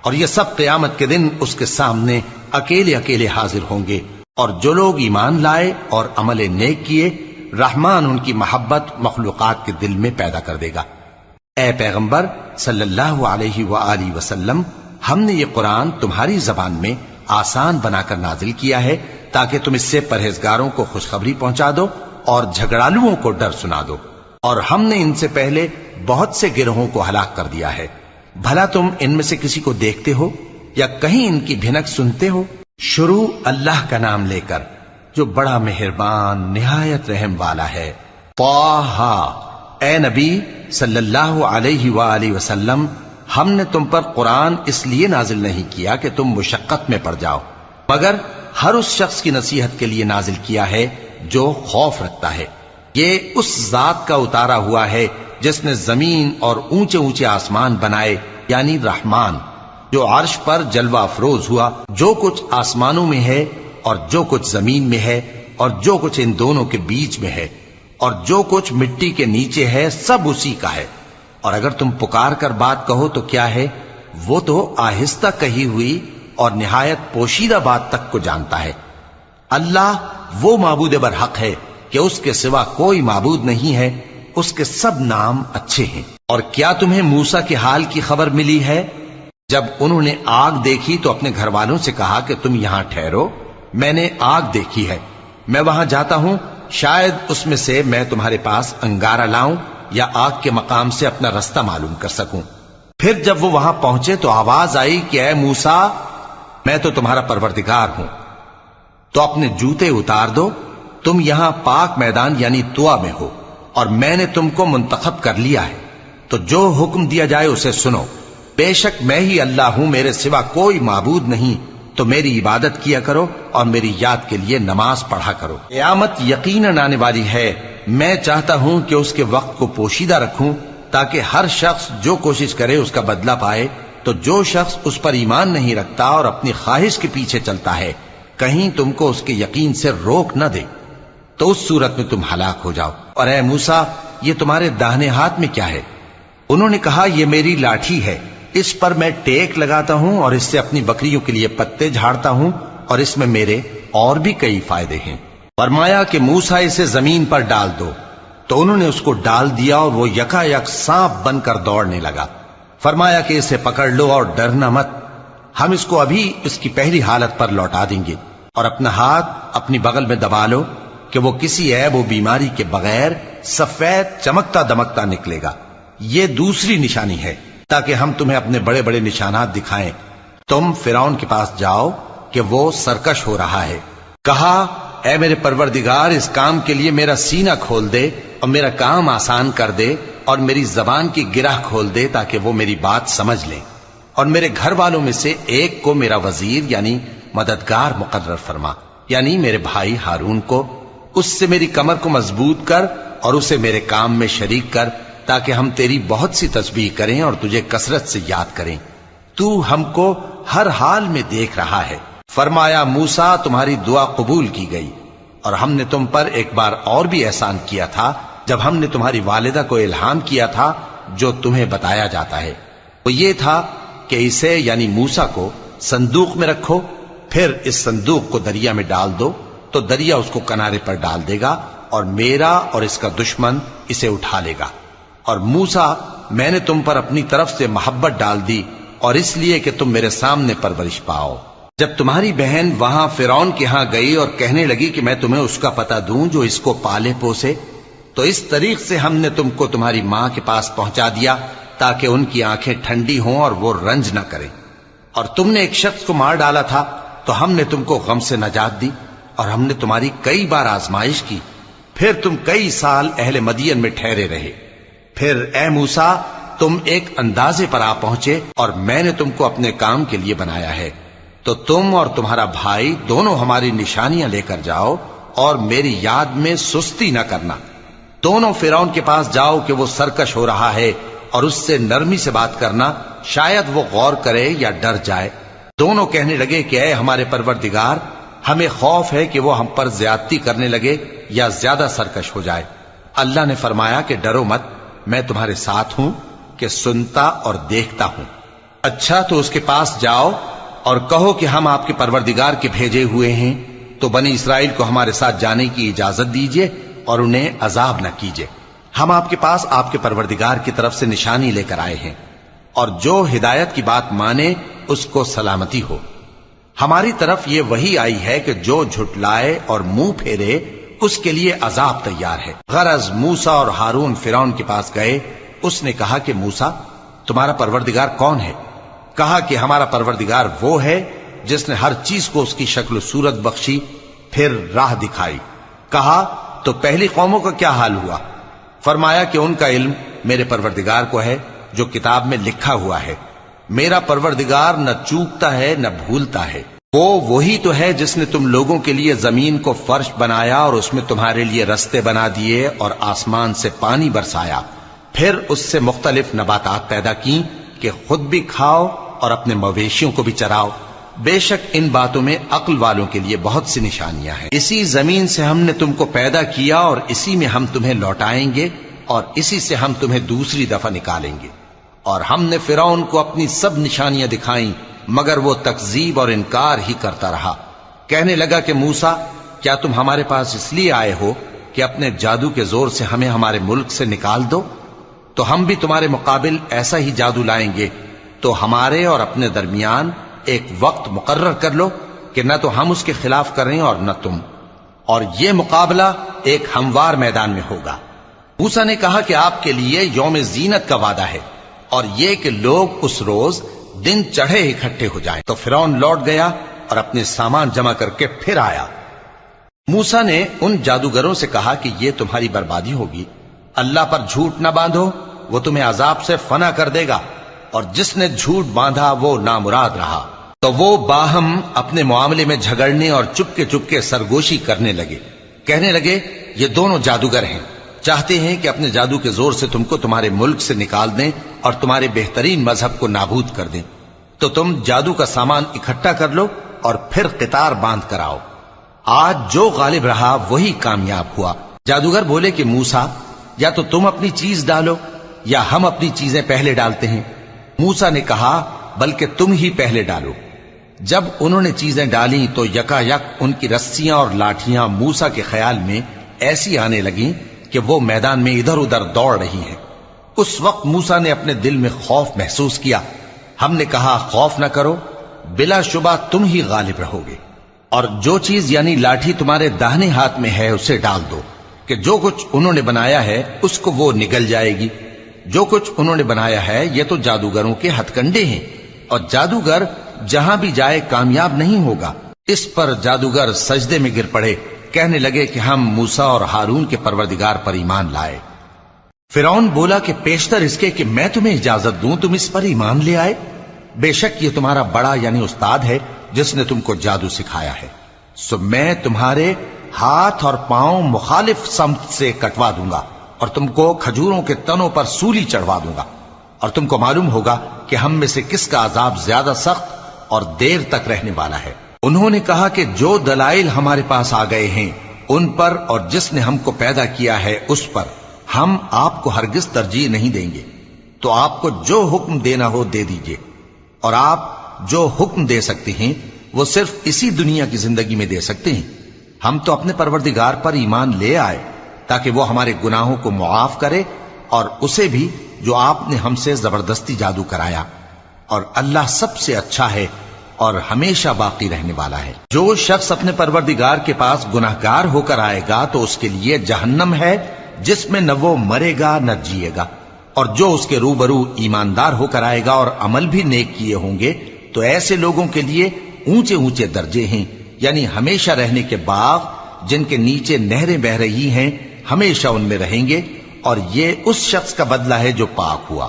اور یہ سب قیامت کے دن اس کے سامنے اکیلے اکیلے حاضر ہوں گے۔ اور جو لوگ ایمان لائے اور عمل نیک کیے رحمان ان کی محبت مخلوقات کے دل میں پیدا کر دے گا۔ اے پیغمبر صلی اللہ علیہ وآلہ وسلم، ہم نے یہ قرآن تمہاری زبان میں آسان بنا کر نازل کیا ہے تاکہ تم اس سے پرہیزگاروں کو خوشخبری پہنچا دو اور جھگڑالوؤں کو ڈر سنا دو، اور ہم نے ان سے پہلے بہت سے گروہوں کو ہلاک کر دیا ہے۔ بھلا تم ان میں سے کسی کو دیکھتے ہو یا کہیں ان کی بھنک سنتے ہو؟ شروع اللہ کا نام لے کر جو بڑا مہربان نہایت رحم والا ہے۔ طٰہٰ، اے نبی صلی اللہ علیہ وآلہ وسلم، ہم نے تم پر قرآن اس لیے نازل نہیں کیا کہ تم مشقت میں پڑ جاؤ، مگر ہر اس شخص کی نصیحت کے لیے نازل کیا ہے جو خوف رکھتا ہے۔ یہ اس ذات کا اتارا ہوا ہے جس نے زمین اور اونچے اونچے آسمان بنائے، یعنی رحمان، جو عرش پر جلوہ افروز ہوا۔ جو کچھ آسمانوں میں ہے اور جو کچھ زمین میں ہے اور جو کچھ ان دونوں کے بیچ میں ہے اور جو کچھ مٹی کے نیچے ہے، سب اسی کا ہے۔ اور اگر تم پکار کر بات کہو تو کیا ہے، وہ تو آہستہ کہی ہوئی اور نہایت پوشیدہ بات تک کو جانتا ہے۔ اللہ وہ معبود برحق ہے کہ اس کے سوا کوئی معبود نہیں ہے، اس کے سب نام اچھے ہیں۔ اور کیا تمہیں موسیٰ کے حال کی خبر ملی ہے؟ جب انہوں نے آگ دیکھی تو اپنے گھر والوں سے کہا کہ تم یہاں ٹھہرو، میں نے آگ دیکھی ہے، میں وہاں جاتا ہوں، شاید اس میں سے میں تمہارے پاس انگارہ لاؤں یا آگ کے مقام سے اپنا رستہ معلوم کر سکوں۔ پھر جب وہ وہاں پہنچے تو آواز آئی کہ اے موسیٰ، میں تو تمہارا پروردگار ہوں، تو اپنے جوتے اتار دو، تم یہاں پاک میدان یعنی طوا میں ہو، اور میں نے تم کو منتخب کر لیا ہے، تو جو حکم دیا جائے اسے سنو۔ بے شک میں ہی اللہ ہوں، میرے سوا کوئی معبود نہیں، تو میری عبادت کیا کرو اور میری یاد کے لیے نماز پڑھا کرو۔ قیامت یقیناً آنے والی ہے، میں چاہتا ہوں کہ اس کے وقت کو پوشیدہ رکھوں تاکہ ہر شخص جو کوشش کرے اس کا بدلہ پائے، تو جو شخص اس پر ایمان نہیں رکھتا اور اپنی خواہش کے پیچھے چلتا ہے کہیں تم کو اس کے یقین سے روک نہ دے، تو اس صورت میں تم ہلاک ہو جاؤ۔ اور اے موسیٰ، یہ تمہارے داہنے ہاتھ میں کیا ہے؟ انہوں نے کہا یہ میری لاٹھی ہے، اس پر میں ٹیک لگاتا ہوں اور اس سے اپنی بکریوں کے لیے پتے جھاڑتا ہوں، اور اس میں میرے اور بھی کئی فائدے ہیں۔ فرمایا کہ موسیٰ اسے زمین پر ڈال دو، تو انہوں نے اس کو ڈال دیا اور وہ یکا یک سانپ بن کر دوڑنے لگا۔ فرمایا کہ اسے پکڑ لو اور ڈرنا مت، ہم اس کو ابھی اس کی پہلی حالت پر لوٹا دیں گے، اور اپنا ہاتھ اپنی بغل میں دبا لو کہ وہ کسی عیب و بیماری کے بغیر سفید چمکتا دمکتا نکلے گا۔ یہ دوسری نشانی ہے تاکہ ہم تمہیں اپنے بڑے بڑے نشانات دکھائیں۔ تم فرعون کے پاس جاؤ کہ وہ سرکش ہو رہا ہے۔ کہا اے میرے پروردگار، اس کام کے لیے میرا سینہ کھول دے اور میرا کام آسان کر دے، اور میری زبان کی گرہ کھول دے تاکہ وہ میری بات سمجھ لیں، اور میرے گھر والوں میں سے ایک کو میرا وزیر یعنی مددگار مقرر فرما، یعنی میرے بھائی ہارون کو۔ اس سے میری کمر کو مضبوط کر اور اسے میرے کام میں شریک کر، تاکہ ہم تیری بہت سی تسبیح کریں اور تجھے کثرت سے یاد کریں، تو ہم کو ہر حال میں دیکھ رہا ہے۔ فرمایا موسیٰ، تمہاری دعا قبول کی گئی، اور ہم نے تم پر ایک بار اور بھی احسان کیا تھا جب ہم نے تمہاری والدہ کو الہام کیا تھا جو تمہیں بتایا جاتا ہے۔ وہ یہ تھا کہ اسے یعنی موسیٰ کو صندوق میں رکھو، پھر اس صندوق کو دریا میں ڈال دو، تو دریا اس کو کنارے پر ڈال دے گا، اور میرا اور اس کا دشمن اسے اٹھا لے گا۔ اور موسیٰ، میں نے تم پر اپنی طرف سے محبت ڈال دی، اور اس لیے کہ تم میرے سامنے پرورش پاؤ۔ جب تمہاری بہن وہاں فرعون کے ہاں گئی اور کہنے لگی کہ میں تمہیں اس کا پتہ دوں جو اس کو پالے پوسے، تو اس طریق سے ہم نے تم کو تمہاری ماں کے پاس پہنچا دیا تاکہ ان کی آنکھیں ٹھنڈی ہوں اور وہ رنج نہ کریں۔ اور تم نے ایک شخص کو مار ڈالا تھا تو ہم نے تم کو غم سے نجات دی، اور ہم نے تمہاری کئی بار آزمائش کی، پھر تم کئی سال اہل مدین میں ٹھہرے رہے۔ پھر اے موسیٰ، تم ایک اندازے پر آ پہنچے اور میں نے تم کو اپنے کام کے لیے بنایا ہے، تو تم اور تمہارا بھائی دونوں ہماری نشانیاں لے کر جاؤ اور میری یاد میں سستی نہ کرنا۔ دونوں فرعون کے پاس جاؤ کہ وہ سرکش ہو رہا ہے، اور اس سے نرمی سے بات کرنا، شاید وہ غور کرے یا ڈر جائے۔ دونوں کہنے لگے کہ اے ہمارے پروردگار، ہمیں خوف ہے کہ وہ ہم پر زیادتی کرنے لگے یا زیادہ سرکش ہو جائے۔ اللہ نے فرمایا کہ ڈرو مت، میں تمہارے ساتھ ہوں کہ سنتا اور دیکھتا ہوں۔ اچھا تو اس کے پاس جاؤ اور کہو کہ ہم آپ کے پروردگار کے بھیجے ہوئے ہیں، تو بنی اسرائیل کو ہمارے ساتھ جانے کی اجازت دیجیے اور انہیں عذاب نہ کیجیے۔ ہم آپ کے پاس آپ کے پروردگار کی طرف سے نشانی لے کر آئے ہیں، اور جو ہدایت کی بات مانے اس کو سلامتی ہو۔ ہماری طرف یہ وحی آئی ہے کہ جو جھٹلائے اور منہ پھیرے اس کے لیے عذاب تیار ہے۔ غرض موسیٰ اور ہارون فرعون کے پاس گئے۔ اس نے کہا کہ موسیٰ، تمہارا پروردگار کون ہے؟ کہا کہ ہمارا پروردگار وہ ہے جس نے ہر چیز کو اس کی شکل و صورت بخشی، پھر راہ دکھائی۔ کہا تو پہلی قوموں کا کیا حال ہوا؟ فرمایا کہ ان کا علم میرے پروردگار کو ہے جو کتاب میں لکھا ہوا ہے۔ میرا پروردگار نہ چوکتا ہے نہ بھولتا ہے۔ وہ وہی تو ہے جس نے تم لوگوں کے لیے زمین کو فرش بنایا اور اس میں تمہارے لیے رستے بنا دیے اور آسمان سے پانی برسایا، پھر اس سے مختلف نباتات پیدا کی کہ خود بھی کھاؤ اور اپنے مویشیوں کو بھی چراؤ۔ بے شک ان باتوں میں عقل والوں کے لیے بہت سی نشانیاں ہیں۔ اسی زمین سے ہم نے تم کو پیدا کیا اور اسی میں ہم تمہیں لوٹائیں گے اور اسی سے ہم تمہیں دوسری دفعہ نکالیں گے۔ اور ہم نے فرعون کو اپنی سب نشانیاں دکھائیں مگر وہ تکذیب اور انکار ہی کرتا رہا۔ کہنے لگا کہ موسیٰ، کیا تم ہمارے پاس اس لیے آئے ہو کہ اپنے جادو کے زور سے ہمیں ہمارے ملک سے نکال دو؟ تو ہم بھی تمہارے مقابل ایسا ہی جادو لائیں گے، تو ہمارے اور اپنے درمیان ایک وقت مقرر کر لو کہ نہ تو ہم اس کے خلاف کریں اور نہ تم، اور یہ مقابلہ ایک ہموار میدان میں ہوگا۔ موسیٰ نے کہا کہ آپ کے لیے یوم زینت کا وعدہ ہے، اور یہ کہ لوگ اس روز دن چڑھے اکٹھے ہو جائیں۔ تو فرعون لوٹ گیا اور اپنے سامان جمع کر کے پھر آیا۔ موسیٰ نے ان جادوگروں سے کہا کہ یہ تمہاری بربادی ہوگی، اللہ پر جھوٹ نہ باندھو، وہ تمہیں عذاب سے فنا کر دے گا، اور جس نے جھوٹ باندھا وہ نامراد رہا۔ تو وہ باہم اپنے معاملے میں جھگڑنے اور چپکے سرگوشی کرنے لگے، کہنے لگے یہ دونوں جادوگر ہیں، چاہتے ہیں کہ اپنے جادو کے زور سے تم کو تمہارے ملک سے نکال دیں اور تمہارے بہترین مذہب کو نابود کر دیں۔ تو تم جادو کا سامان اکٹھا کر لو اور پھر قطار باندھ کر آؤ، آج جو غالب رہا وہی کامیاب ہوا۔ جادوگر بولے کہ موسیٰ، یا تو تم اپنی چیز ڈالو یا ہم اپنی چیزیں پہلے ڈالتے ہیں۔ موسیٰ نے کہا بلکہ تم ہی پہلے ڈالو۔ جب انہوں نے چیزیں ڈالیں تو یکا یک ان کی رسیاں اور لاٹھیاں موسیٰ کے خیال میں ایسی آنے لگیں کہ وہ میدان میں ادھر ادھر دوڑ رہی ہیں۔ اس وقت موسیٰ نے اپنے دل میں خوف محسوس کیا۔ ہم نے کہا خوف نہ کرو، بلا شبہ تم ہی غالب رہو گے، اور جو چیز یعنی لاٹھی تمہارے داہنے ہاتھ میں ہے اسے ڈال دو کہ جو کچھ انہوں نے بنایا ہے اس کو وہ نگل جائے گی۔ جو کچھ انہوں نے بنایا ہے یہ تو جادوگروں کے ہتھ کنڈے ہیں، اور جادوگر جہاں بھی جائے کامیاب نہیں ہوگا۔ اس پر جادوگر سجدے میں گر پڑے، کہنے لگے کہ ہم موسیٰ اور ہارون کے پروردگار پر ایمان لائے۔ فرعون بولا کہ پیشتر اس کے کہ میں تمہیں اجازت دوں تم اس پر ایمان لے آئے، بے شک یہ تمہارا بڑا یعنی استاد ہے جس نے تم کو جادو سکھایا ہے، سو میں تمہارے ہاتھ اور پاؤں مخالف سمت سے کٹوا دوں گا اور تم کو کھجوروں کے تنوں پر سولی چڑھوا دوں گا، اور تم کو معلوم ہوگا کہ ہم میں سے کس کا عذاب زیادہ سخت اور دیر تک رہنے والا ہے۔ انہوں نے کہا کہ جو دلائل ہمارے پاس آ گئے ہیں ان پر اور جس نے ہم کو پیدا کیا ہے اس پر ہم آپ کو ہرگز ترجیح نہیں دیں گے، تو آپ کو جو حکم دینا ہو دے دیجئے، اور آپ جو حکم دے سکتے ہیں وہ صرف اسی دنیا کی زندگی میں دے سکتے ہیں۔ ہم تو اپنے پروردگار پر ایمان لے آئے تاکہ وہ ہمارے گناہوں کو معاف کرے، اور اسے بھی جو آپ نے ہم سے زبردستی جادو کرایا، اور اللہ سب سے اچھا ہے اور ہمیشہ باقی رہنے والا ہے۔ جو شخص اپنے پروردگار کے پاس گناہگار ہو کر آئے گا تو اس کے لیے جہنم ہے جس میں نہ وہ مرے گا نہ جیے گا، اور جو اس کے روبرو ایماندار ہو کر آئے گا اور عمل بھی نیک کیے ہوں گے تو ایسے لوگوں کے لیے اونچے اونچے درجے ہیں، یعنی ہمیشہ رہنے کے باغ جن کے نیچے نہریں بہ رہی ہیں، ہمیشہ ان میں رہیں گے، اور یہ اس شخص کا بدلہ ہے جو پاک ہوا۔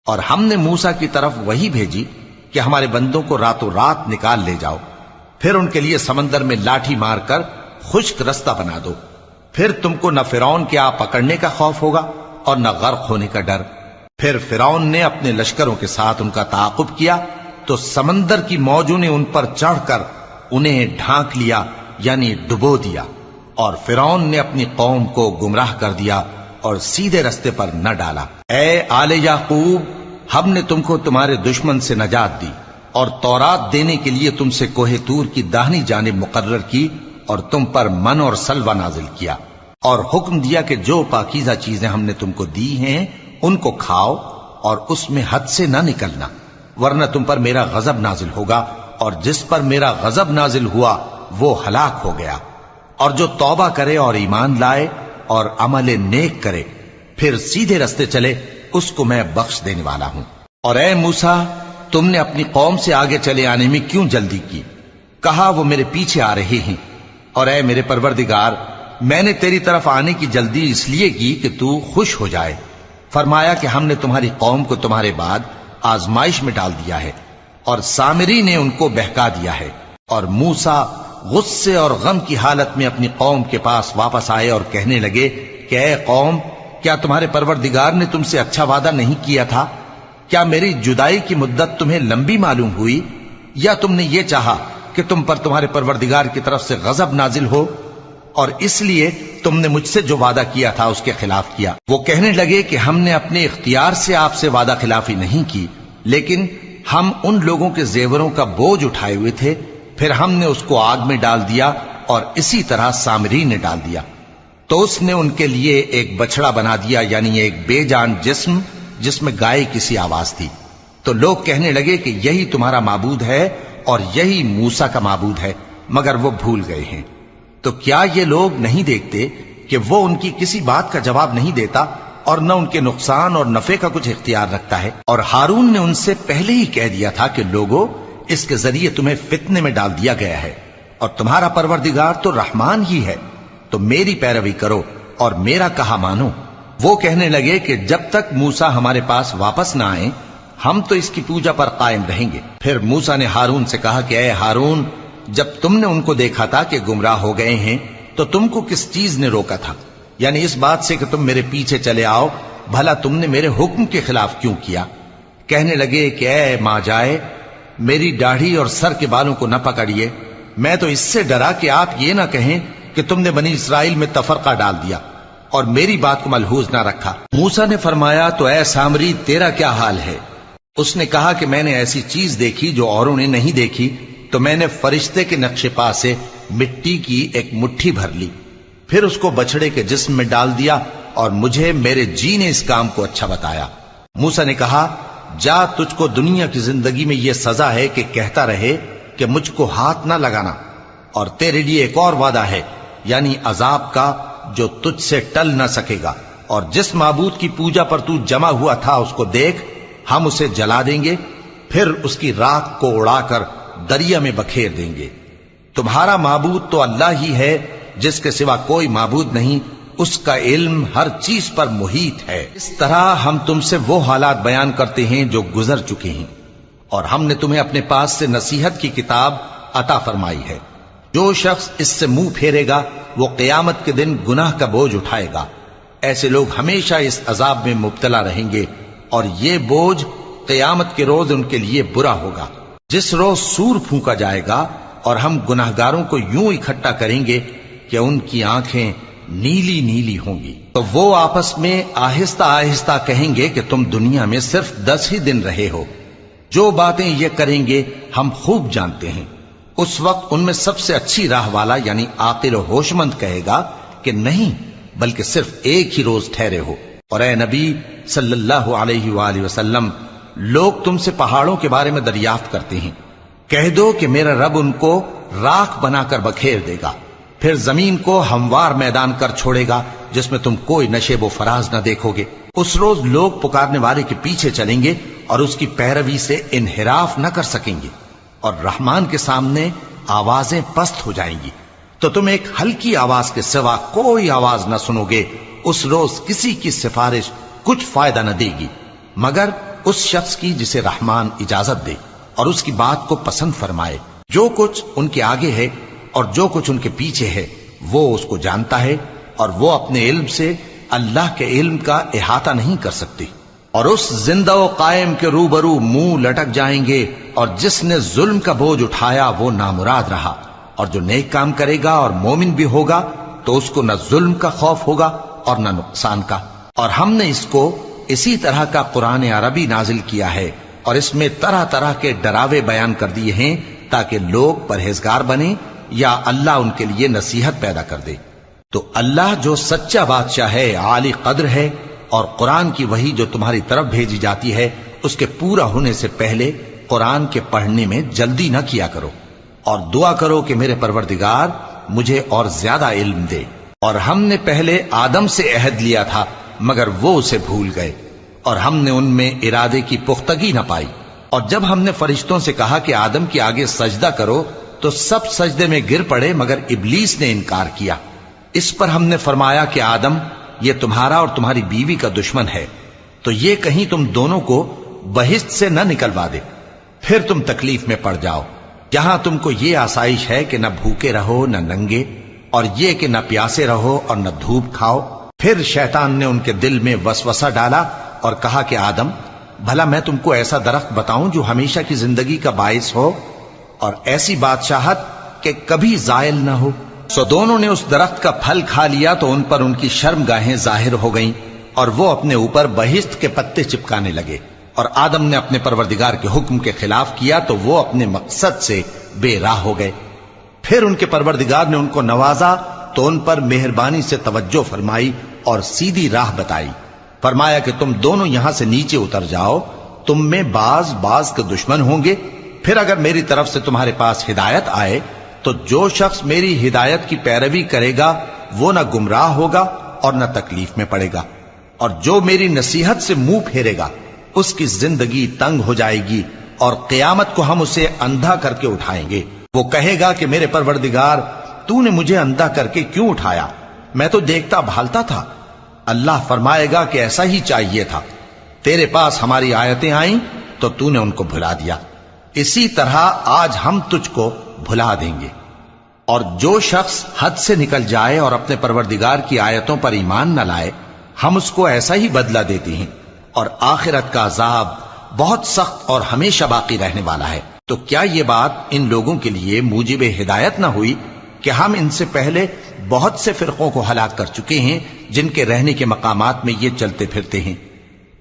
اور ہم نے موسیٰ کی طرف وہی بھیجی کہ ہمارے بندوں کو راتوں رات نکال لے جاؤ، پھر ان کے لیے سمندر میں لاٹھی مار کر خشک رستہ بنا دو، پھر تم کو نہ فرعون کے آ پکڑنے کا خوف ہوگا اور نہ غرق ہونے کا ڈر۔ پھر فرعون نے اپنے لشکروں کے ساتھ ان کا تعاقب کیا تو سمندر کی موجوں نے ان پر چڑھ کر انہیں ڈھانک لیا یعنی ڈبو دیا، اور فرعون نے اپنی قوم کو گمراہ کر دیا اور سیدھے رستے پر نہ ڈالا۔ اے آل یعقوب، ہم نے تم کو تمہارے دشمن سے نجات دی اور تورات دینے کے لیے تم سے کوہ طور کی داہنی جانب مقرر کی، اور تم پر من اور سلوہ نازل کیا، اور حکم دیا کہ جو پاکیزہ چیزیں ہم نے تم کو دی ہیں ان کو کھاؤ اور اس میں حد سے نہ نکلنا، ورنہ تم پر میرا غضب نازل ہوگا، اور جس پر میرا غضب نازل ہوا وہ ہلاک ہو گیا۔ اور جو توبہ کرے اور ایمان لائے اور عمل نیک کرے پھر سیدھے رستے چلے اس کو میں بخش دینے والا ہوں۔ اور اے موسیٰ، تم نے اپنی قوم سے آگے چلے آنے میں کیوں جلدی کی؟ کہا وہ میرے پیچھے آ رہے ہیں۔ اور اے میرے پروردگار، میں نے تیری طرف آنے کی جلدی اس لیے کی کہ تو خوش ہو جائے۔ فرمایا کہ ہم نے تمہاری قوم کو تمہارے بعد آزمائش میں ڈال دیا ہے، اور سامری نے ان کو بہکا دیا ہے۔ اور موسیٰ غصے اور غم کی حالت میں اپنی قوم کے پاس واپس آئے اور کہنے لگے کہ اے قوم، کیا تمہارے پروردگار نے تم سے اچھا وعدہ نہیں کیا تھا؟ کیا میری جدائی کی مدت تمہیں لمبی معلوم ہوئی، یا تم نے یہ چاہا کہ تم پر تمہارے پروردگار کی طرف سے غضب نازل ہو، اور اس لیے تم نے مجھ سے جو وعدہ کیا تھا اس کے خلاف کیا؟ وہ کہنے لگے کہ ہم نے اپنے اختیار سے آپ سے وعدہ خلافی نہیں کی، لیکن ہم ان لوگوں کے زیوروں کا بوجھ اٹھائے ہوئے تھے، پھر ہم نے اس کو آگ میں ڈال دیا، اور اسی طرح سامری نے ڈال دیا۔ تو اس نے ان کے لیے ایک بچڑا بنا دیا، یعنی ایک بے جان جسم جس میں گائے کسی آواز تھی۔ تو لوگ کہنے لگے کہ یہی تمہارا معبود ہے اور یہی موسیٰ کا معبود ہے، مگر وہ بھول گئے ہیں۔ تو کیا یہ لوگ نہیں دیکھتے کہ وہ ان کی کسی بات کا جواب نہیں دیتا اور نہ ان کے نقصان اور نفع کا کچھ اختیار رکھتا ہے۔ اور ہارون نے ان سے پہلے ہی کہہ دیا تھا کہ لوگو، اس کے ذریعے تمہیں فتنے میں ڈال دیا گیا ہے، اور تمہارا پروردگار تو رحمان ہی ہے، تو میری پیروی کرو اور میرا کہا مانو۔ وہ کہنے لگے کہ جب تک موسیٰ ہمارے پاس واپس نہ آئیں ہم تو اس کی پوجا پر قائم رہیں گے۔ پھر موسیٰ نے ہارون سے کہا کہ اے ہارون، جب تم نے ان کو دیکھا تھا کہ گمراہ ہو گئے ہیں تو تم کو کس چیز نے روکا تھا؟ یعنی اس بات سے کہ تم میرے پیچھے چلے آؤ، بھلا تم نے میرے حکم کے خلاف کیوں کیا؟ کہنے لگے کہ اے ماں جائے، میری داڑھی اور سر کے بالوں کو نہ پکڑیے، میں تو اس سے ڈرا کہ آپ یہ نہ کہیں کہ تم نے بنی اسرائیل میں تفرقہ ڈال دیا اور میری بات کو ملحوظ نہ رکھا۔ موسیٰ نے فرمایا تو اے سامری، تیرا کیا حال ہے؟ اس نے کہا کہ میں نے ایسی چیز دیکھی جو اوروں نے نہیں دیکھی، تو میں نے فرشتے کے نقش پا سے مٹی کی ایک مٹھی بھر لی، پھر اس کو بچڑے کے جسم میں ڈال دیا، اور مجھے میرے جی نے اس کام کو اچھا بتایا۔ موسیٰ نے کہا جا، تجھ کو دنیا کی زندگی میں یہ سزا ہے کہ کہتا رہے کہ مجھ کو ہاتھ نہ لگانا، اور تیرے لیے ایک اور وعدہ ہے، یعنی عذاب کا جو تجھ سے ٹل نہ سکے گا، اور جس معبود کی پوجا پر تو جمع ہوا تھا اس کو دیکھ، ہم اسے جلا دیں گے، پھر اس کی راکھ کو اڑا کر دریا میں بکھیر دیں گے۔ تمہارا معبود تو اللہ ہی ہے، جس کے سوا کوئی معبود نہیں، اس کا علم ہر چیز پر محیط ہے۔ اس طرح ہم تم سے وہ حالات بیان کرتے ہیں جو گزر چکے ہیں، اور ہم نے تمہیں اپنے پاس سے نصیحت کی کتاب عطا فرمائی ہے۔ جو شخص اس سے منہ پھیرے گا وہ قیامت کے دن گناہ کا بوجھ اٹھائے گا۔ ایسے لوگ ہمیشہ اس عذاب میں مبتلا رہیں گے، اور یہ بوجھ قیامت کے روز ان کے لیے برا ہوگا، جس روز سور پھونکا جائے گا، اور ہم گناہگاروں کو یوں اکٹھا کریں گے کہ ان کی آنکھیں نیلی نیلی ہوں گی۔ تو وہ آپس میں آہستہ آہستہ کہیں گے کہ تم دنیا میں صرف 10 ہی دن رہے ہو، جو باتیں یہ کریں گے ہم خوب جانتے ہیں۔ اس وقت ان میں سب سے اچھی راہ والا یعنی عاقل و ہوش مند کہے گا کہ نہیں، بلکہ صرف ایک ہی روز ٹھہرے ہو۔ اور اے نبی صلی اللہ علیہ وآلہ وسلم، لوگ تم سے پہاڑوں کے بارے میں دریافت کرتے ہیں، کہہ دو کہ میرا رب ان کو راکھ بنا کر بکھیر دے گا، پھر زمین کو ہموار میدان کر چھوڑے گا جس میں تم کوئی نشیب و فراز نہ دیکھو گے۔ اس روز لوگ پکارنے والے کے پیچھے چلیں گے اور اس کی پیروی سے انحراف نہ کر سکیں گے، اور رحمان کے سامنے آوازیں پست ہو جائیں گی، تو تم ایک ہلکی آواز کے سوا کوئی آواز نہ سنو گے۔ اس روز کسی کی سفارش کچھ فائدہ نہ دے گی مگر اس شخص کی جسے رحمان اجازت دے اور اس کی بات کو پسند فرمائے۔ جو کچھ ان کے آگے ہے اور جو کچھ ان کے پیچھے ہے وہ اس کو جانتا ہے، اور وہ اپنے علم سے اللہ کے علم کا احاطہ نہیں کر سکتی۔ اور اس زندہ و قائم کے روبرو منہ لٹک جائیں گے، اور جس نے ظلم کا بوجھ اٹھایا وہ نامراد رہا، اور جو نیک کام کرے گا اور مومن بھی ہوگا تو اس کو نہ ظلم کا خوف ہوگا اور نہ نقصان کا۔ اور ہم نے اس کو اسی طرح کا قرآن عربی نازل کیا ہے، اور اس میں طرح طرح کے ڈراوے بیان کر دیے ہیں تاکہ لوگ پرہیزگار بنیں یا اللہ ان کے لیے نصیحت پیدا کر دے۔ تو اللہ جو سچا بادشاہ ہے، عالی قدر ہے، اور قرآن کی وحی جو تمہاری طرف بھیجی جاتی ہے اس کے پورا ہونے سے پہلے قرآن کے پڑھنے میں جلدی نہ کیا کرو، اور دعا کرو کہ میرے پروردگار مجھے اور زیادہ علم دے۔ اور ہم نے پہلے آدم سے عہد لیا تھا مگر وہ اسے بھول گئے، اور ہم نے ان میں ارادے کی پختگی نہ پائی۔ اور جب ہم نے فرشتوں سے کہا کہ آدم کے آگے سجدہ کرو تو سب سجدے میں گر پڑے مگر ابلیس نے انکار کیا۔ اس پر ہم نے فرمایا کہ آدم، یہ تمہارا اور تمہاری بیوی کا دشمن ہے، تو یہ کہیں تم دونوں کو بہشت سے نہ نکلوا دے، پھر تم تکلیف میں پڑ جاؤ، جہاں تم کو یہ آسائش ہے کہ نہ بھوکے رہو نہ ننگے، اور یہ کہ نہ پیاسے رہو اور نہ دھوپ کھاؤ۔ پھر شیطان نے ان کے دل میں وسوسہ ڈالا اور کہا کہ آدم، بھلا میں تم کو ایسا درخت بتاؤں جو ہمیشہ کی زندگی کا باعث ہو اور ایسی بادشاہت کہ کبھی زائل نہ ہو؟ سو دونوں نے اس درخت کا پھل کھا لیا تو ان پر ان کی شرم گاہیں ظاہر ہو گئیں، اور وہ اپنے اوپر بہشت کے پتے چپکانے لگے۔ اور آدم نے اپنے پروردگار کے حکم کے خلاف کیا تو وہ اپنے مقصد سے بے راہ ہو گئے۔ پھر ان کے پروردگار نے ان کو نوازا تو ان پر مہربانی سے توجہ فرمائی اور سیدھی راہ بتائی۔ فرمایا کہ تم دونوں یہاں سے نیچے اتر جاؤ، تم میں بعض کے دشمن ہوں گے، پھر اگر میری طرف سے تمہارے پاس ہدایت آئے تو جو شخص میری ہدایت کی پیروی کرے گا وہ نہ گمراہ ہوگا اور نہ تکلیف میں پڑے گا، اور جو میری نصیحت سے منہ پھیرے گا اس کی زندگی تنگ ہو جائے گی، اور قیامت کو ہم اسے اندھا کر کے اٹھائیں گے۔ وہ کہے گا کہ میرے پروردگار، تو نے مجھے اندھا کر کے کیوں اٹھایا؟ میں تو دیکھتا بھالتا تھا۔ اللہ فرمائے گا کہ ایسا ہی چاہیے تھا، تیرے پاس ہماری آیتیں آئیں تو تو نے ان کو بھلا دیا، اسی طرح آج ہم تجھ کو بھلا دیں گے۔ اور جو شخص حد سے نکل جائے اور اپنے پروردگار کی آیتوں پر ایمان نہ لائے، ہم اس کو ایسا ہی بدلہ دیتے ہیں، اور آخرت کا عذاب بہت سخت اور ہمیشہ باقی رہنے والا ہے۔ تو کیا یہ بات ان لوگوں کے لیے موجب ہدایت نہ ہوئی کہ ہم ان سے پہلے بہت سے فرقوں کو ہلاک کر چکے ہیں جن کے رہنے کے مقامات میں یہ چلتے پھرتے ہیں؟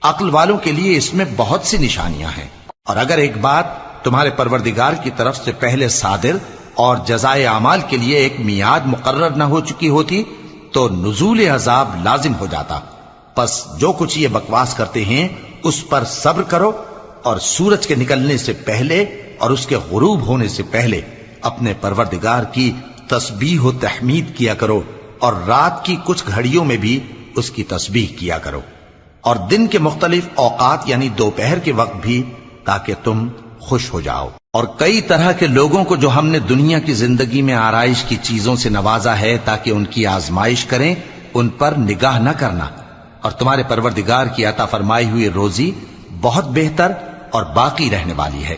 عقل والوں کے لیے اس میں بہت سی نشانیاں ہیں۔ اور اگر ایک بات تمہارے پروردگار کی طرف سے پہلے صادر اور جزائے اعمال کے لیے ایک میعاد مقرر نہ ہو چکی ہوتی تو نزول عذاب لازم ہو جاتا۔ پس جو کچھ یہ بکواس کرتے ہیں اس پر صبر کرو، اور سورج کے نکلنے سے پہلے اور اس کے غروب ہونے سے پہلے اپنے پروردگار کی تسبیح و تحمید کیا کرو، اور رات کی کچھ گھڑیوں میں بھی اس کی تسبیح کیا کرو، اور دن کے مختلف اوقات یعنی دوپہر کے وقت بھی، تاکہ تم خوش ہو جاؤ۔ اور کئی طرح کے لوگوں کو جو ہم نے دنیا کی زندگی میں آرائش کی چیزوں سے نوازا ہے تاکہ ان کی آزمائش کریں، ان پر نگاہ نہ کرنا، اور تمہارے پروردگار کی عطا فرمائی ہوئی روزی بہت بہتر اور باقی رہنے والی ہے۔